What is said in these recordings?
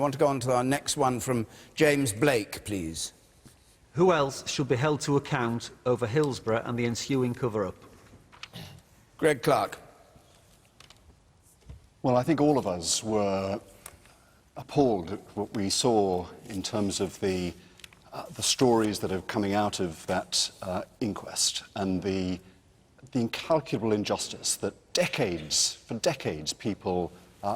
I want to go on to our next one from James Blake, please. Who else should be held to account over Hillsborough and the ensuing cover-up? Greg Clark. Well, I think all of us were appalled at what we saw in terms of the stories that are coming out of that inquest and the incalculable injustice that for decades, people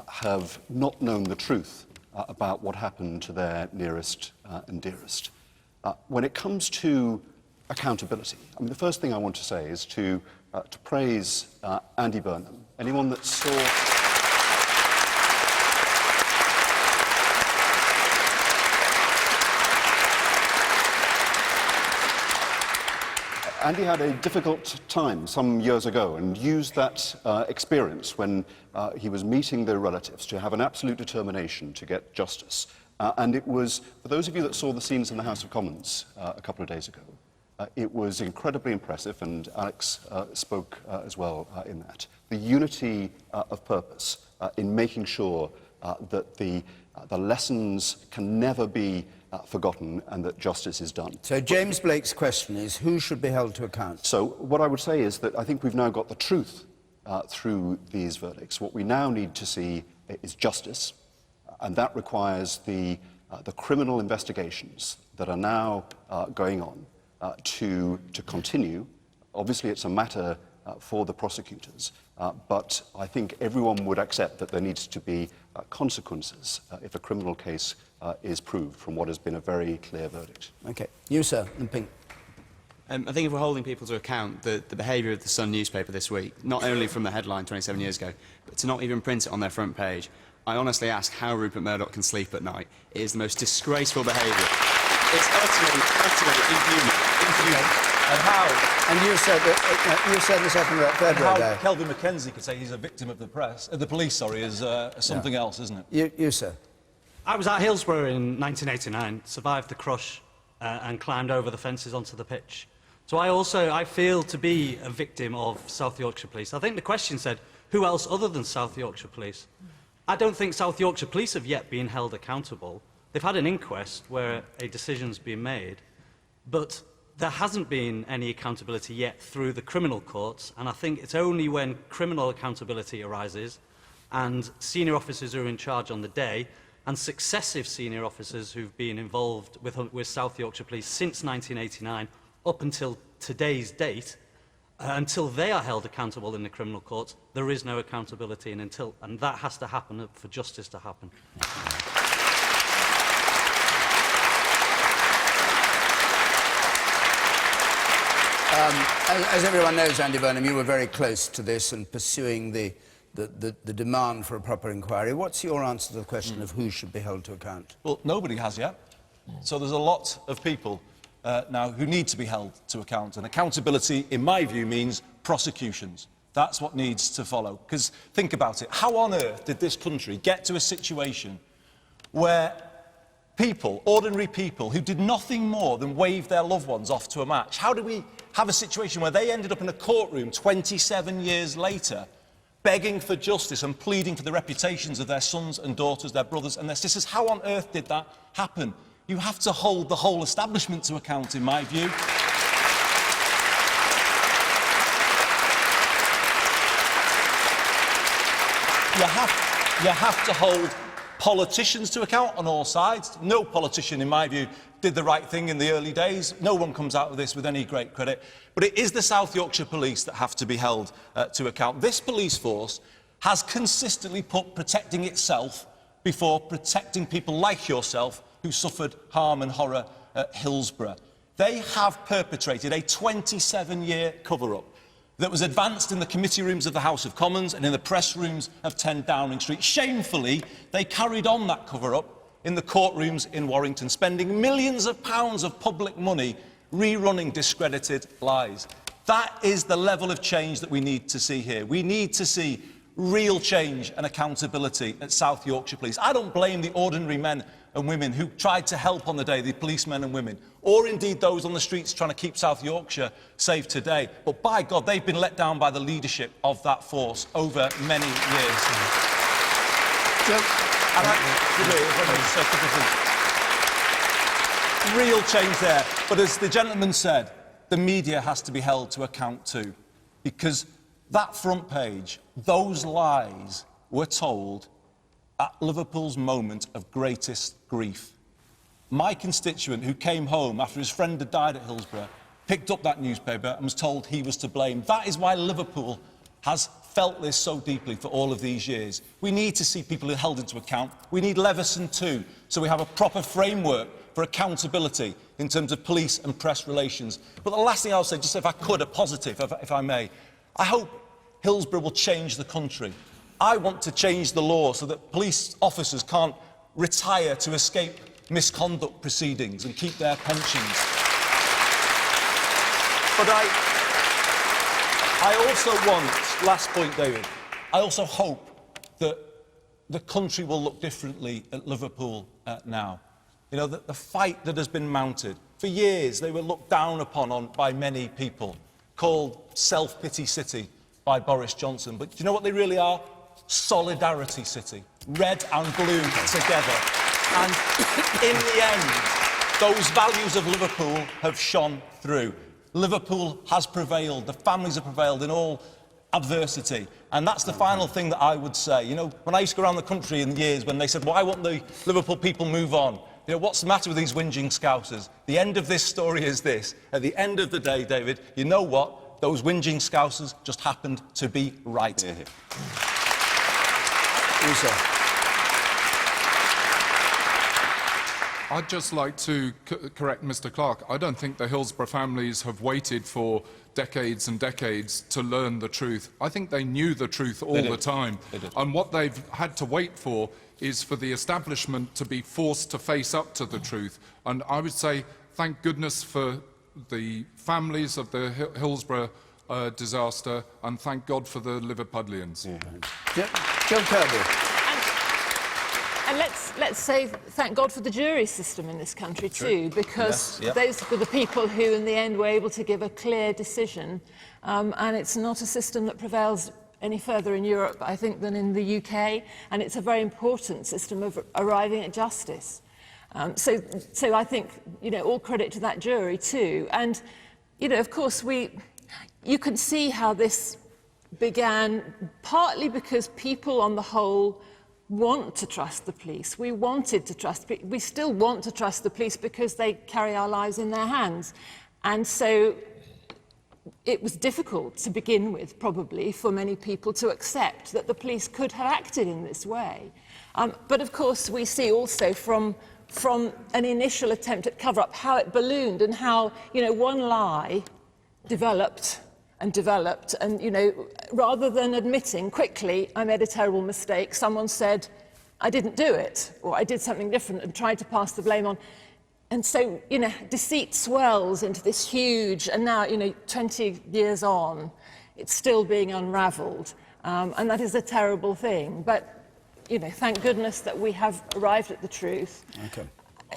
have not known the truth about what happened to their nearest and dearest. When it comes to accountability, I mean, the first thing I want to say is to praise Andy Burnham. Anyone that saw... Andy had a difficult time some years ago and used that experience when he was meeting the relatives to have an absolute determination to get justice. And it was, for those of you that saw the scenes in the House of Commons a couple of days ago, it was incredibly impressive, and Alex spoke as well in that. The unity of purpose in making sure that the lessons can never be forgotten and that justice is done. So James Blake's question is, who should be held to account? So what I would say is that I think we've now got the truth through these verdicts. What we now need to see is justice, and that requires the criminal investigations that are now going on to continue. Obviously, it's a matter for the prosecutors, but I think everyone would accept that there needs to be consequences if a criminal case is proved from what has been a very clear verdict. OK. You, sir, in pink. I think if we're holding people to account, the behaviour of the Sun newspaper this week, not only from the headline 27 years ago, but to not even print it on their front page, I honestly ask how Rupert Murdoch can sleep at night. It is the most disgraceful behaviour. It's utterly inhuman. And how? And you said this up in that third row there. Kelvin Mackenzie could say he's a victim of the press, the police, sorry, is something else, isn't it? You, sir. I was at Hillsboough in 1989, survived the crush and climbed over the fences onto the pitch. So I feel to be a victim of South Yorkshire Police. I think the question said, who else other than South Yorkshire Police? I don't think South Yorkshire Police have yet been held accountable. They've had an inquest where a decision's been made, but there hasn't been any accountability yet through the criminal courts, and I think it's only when criminal accountability arises and senior officers who are in charge on the day and successive senior officers who've been involved with South Yorkshire Police since 1989 up until today's date, until they are held accountable in the criminal courts, there is no accountability, and that has to happen for justice to happen. As everyone knows, Andy Burnham, you were very close to this and pursuing the demand for a proper inquiry. What's your answer to the question of who should be held to account? Well, nobody has yet. So there's a lot of people now who need to be held to account. And accountability, in my view, means prosecutions. That's what needs to follow. Because think about it. How on earth did this country get to a situation where people, ordinary people, who did nothing more than wave their loved ones off to a match, how do we have a situation where they ended up in a courtroom 27 years later begging for justice and pleading for the reputations of their sons and daughters, their brothers and their sisters? How on earth did that happen? You have to hold the whole establishment to account, in my view. You have to hold politicians to account on all sides. No politician, in my view, did the right thing in the early days. No one comes out of this with any great credit. But it is the South Yorkshire Police that have to be held to account. This police force has consistently put protecting itself before protecting people like yourself who suffered harm and horror at Hillsborough. They have perpetrated a 27-year cover-up that was advanced in the committee rooms of the House of Commons and in the press rooms of 10 Downing Street. Shamefully, they carried on that cover-up in the courtrooms in Warrington, spending millions of pounds of public money rerunning discredited lies. That is the level of change that we need to see here. We need to see real change and accountability at South Yorkshire Police. I don't blame the ordinary men and women who tried to help on the day, the policemen and women, or indeed those on the streets trying to keep South Yorkshire safe today. But by God, they've been let down by the leadership of that force over many years. And real change there. But as the gentleman said, the media has to be held to account too. Because that front page, those lies were told at Liverpool's moment of greatest grief. My constituent who came home after his friend had died at Hillsborough picked up that newspaper and was told he was to blame. That is why Liverpool has felt this so deeply for all of these years. We need to see people held into account. We need Leveson too, so we have a proper framework for accountability in terms of police and press relations. But the last thing I'll say, just if I could, a positive, if I may, I hope Hillsborough will change the country. I want to change the law so that police officers can't retire to escape misconduct proceedings and keep their pensions. But I also want, last point, David, I also hope that the country will look differently at Liverpool now. You know, the fight that has been mounted. For years, they were looked down upon by many people, called Self-Pity City by Boris Johnson. But do you know what they really are? Solidarity City. Red and blue together. And in the end, those values of Liverpool have shone through. Liverpool has prevailed. The families have prevailed in all adversity. And that's the final thing that I would say. You know, when I used to go around the country in the years when they said, why won't the Liverpool people move on? You know, what's the matter with these whinging Scousers? The end of this story is this. At the end of the day, David, you know what? Those whinging Scousers just happened to be right. Yeah. I'd just like to correct Mr. Clark. I don't think the Hillsborough families have waited for decades and decades to learn the truth. I think they knew the truth all the time. And what they've had to wait for is for the establishment to be forced to face up to the truth. And I would say, thank goodness for the families of the Hillsborough disaster, and thank God for the Liverpudlians. John Kirby. And let's say thank God for the jury system in this country too, because those were the people who in the end were able to give a clear decision, and it's not a system that prevails any further in Europe, I think, than in the UK, and it's a very important system of arriving at justice. So I think, you know, all credit to that jury too. And, you know, of course, you can see how this began partly because people on the whole want to trust the police. We still want to trust the police because they carry our lives in their hands. And so it was difficult to begin with, probably, for many people to accept that the police could have acted in this way. But of course, we see also from an initial attempt at cover-up how it ballooned and how, you know, one lie developed, and, you know, rather than admitting quickly, I made a terrible mistake, someone said, I didn't do it, or I did something different, and tried to pass the blame on. And so, you know, deceit swells into this huge, and now, you know, 20 years on, it's still being unravelled, and that is a terrible thing. But, you know, thank goodness that we have arrived at the truth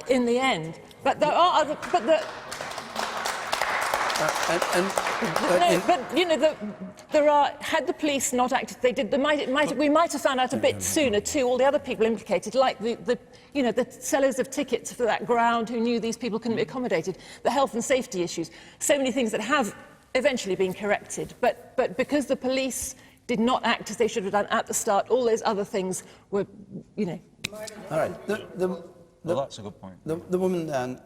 in the end. But there are other... But you know, there are. Had the police not acted, we might have found out a bit sooner too. All the other people implicated, like the sellers of tickets for that ground who knew these people couldn't be accommodated, the health and safety issues, so many things that have eventually been corrected. But because the police did not act as they should have done at the start, all those other things were, you know. All right. Well, that's a good point. The woman down.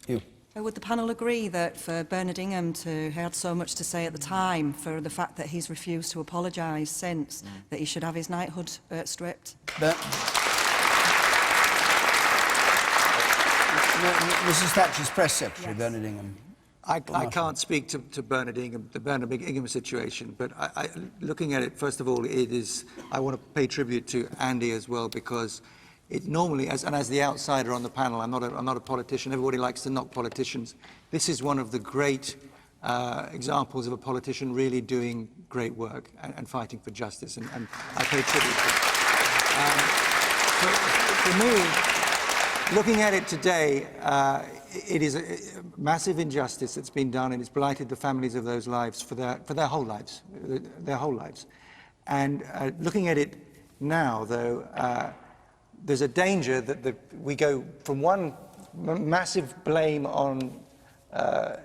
You. Would the panel agree that for Bernard Ingham to had so much to say at the time for the fact that he's refused to apologise since, that he should have his knighthood stripped? Mrs. Thatcher's press secretary, Bernard Ingham. I can't speak to Bernard Ingham, the Bernard Ingham situation, but looking at it, first of all, I want to pay tribute to Andy as well, because it normally, as the outsider on the panel, I'm not a politician. Everybody likes to knock politicians. This is one of the great examples of a politician really doing great work and fighting for justice, and I pay tribute to it. For me, looking at it today, it is a massive injustice that's been done, and it's blighted the families of those lives for their whole lives, And looking at it, now, though, there's a danger that we go from one massive blame on the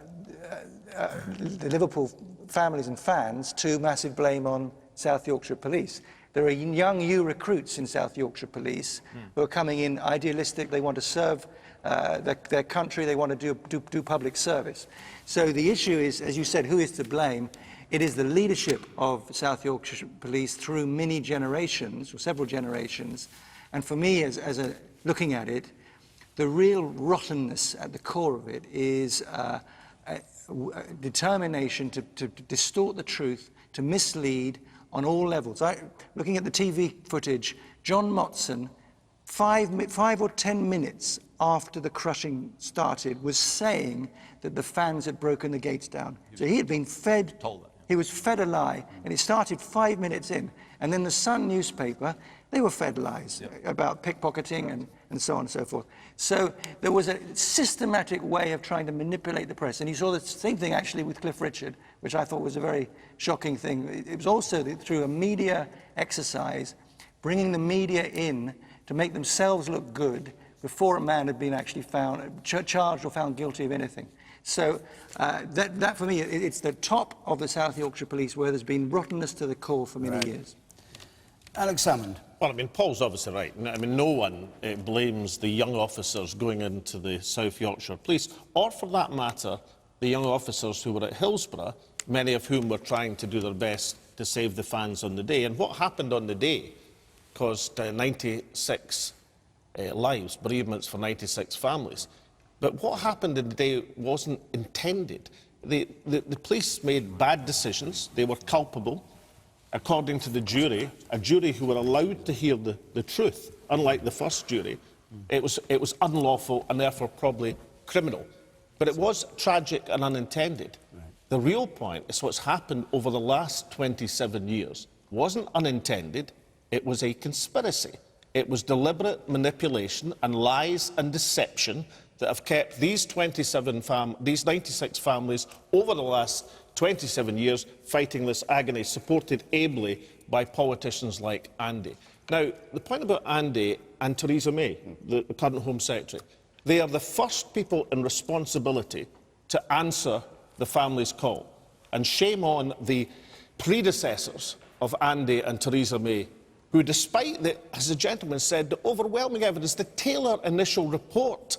Liverpool families and fans to massive blame on South Yorkshire Police. There are young recruits in South Yorkshire Police who are coming in idealistic. They want to serve their country. They want to do public service. So the issue is, as you said, who is to blame? It is the leadership of South Yorkshire Police through many generations, or several generations. And for me, looking at it, the real rottenness at the core of it is a determination to distort the truth, to mislead on all levels. Looking at the TV footage, John Motson, 5 or 10 minutes after the crushing started, was saying that the fans had broken the gates down. So he had been fed, he was fed a lie, and it started 5 minutes in. And then the Sun newspaper, they were fed lies about pickpocketing and so on and so forth. So there was a systematic way of trying to manipulate the press. And you saw the same thing actually with Cliff Richard, which I thought was a very shocking thing. It was also through a media exercise, bringing the media in to make themselves look good before a man had been actually found, charged or found guilty of anything. So that for me, it's the top of the South Yorkshire Police where there's been rottenness to the core for many years. Alex Salmond. Well, I mean, Paul's obviously right. I mean, no one blames the young officers going into the South Yorkshire Police, or for that matter, the young officers who were at Hillsborough, many of whom were trying to do their best to save the fans on the day. And what happened on the day caused 96 lives, bereavements for 96 families. But what happened in the day wasn't intended. The police made bad decisions. They were culpable. According to the jury, a jury who were allowed to hear the truth, unlike the first jury, it was unlawful and therefore probably criminal. But it was tragic and unintended. The real point is what's happened over the last 27 years wasn't unintended, it was a conspiracy. It was deliberate manipulation and lies and deception that have kept these 96 families over the last 27 years fighting this agony, supported ably by politicians like Andy. Now, the point about Andy and Theresa May, the current Home Secretary, they are the first people in responsibility to answer the family's call. And shame on the predecessors of Andy and Theresa May, who, despite the, as the gentleman said, the overwhelming evidence, the Taylor initial report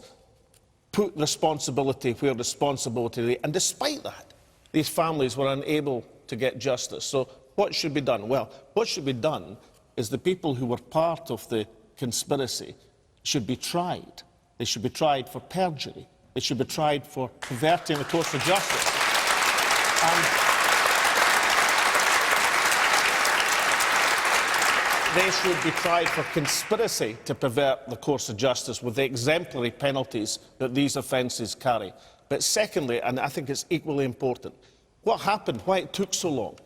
put responsibility where responsibility lay, and despite that, these families were unable to get justice. So what should be done? Well, what should be done is the people who were part of the conspiracy should be tried. They should be tried for perjury. They should be tried for perverting the course of justice. And they should be tried for conspiracy to pervert the course of justice with the exemplary penalties that these offences carry. But secondly, and I think it's equally important, what happened, why it took so long,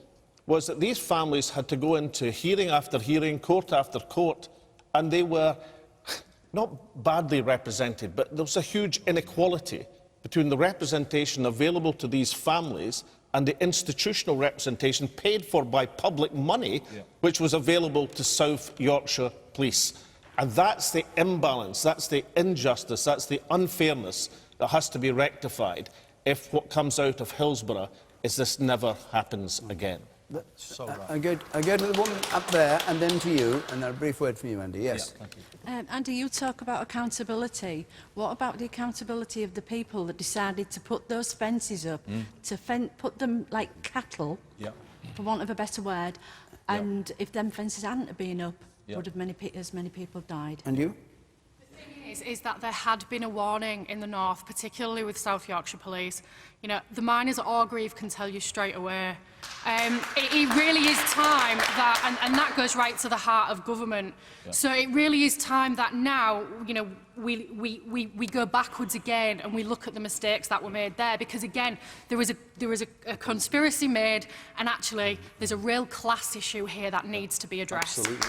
was that these families had to go into hearing after hearing, court after court, and they were not badly represented, but there was a huge inequality between the representation available to these families and the institutional representation paid for by public money, which was available to South Yorkshire Police. And that's the imbalance, that's the injustice, that's the unfairness that has to be rectified if what comes out of Hillsborough is this never happens again. So right. I go to the woman up there and then to you, and then a brief word from you, Andy. Yes. Yeah, thank you. Andy, you talk about accountability. What about the accountability of the people that decided to put those fences up, to put them like cattle, for want of a better word, and if them fences hadn't been up, would have as many people died? And you? Is that there had been a warning in the north, particularly with South Yorkshire Police. You know, the miners at Orgreave can tell you straight away. It really is time that, and that goes right to the heart of government. So it really is time that now, you know, we go backwards again and we look at the mistakes that were made there, because again, there was a conspiracy made, and actually there's a real class issue here that needs to be addressed. Absolutely.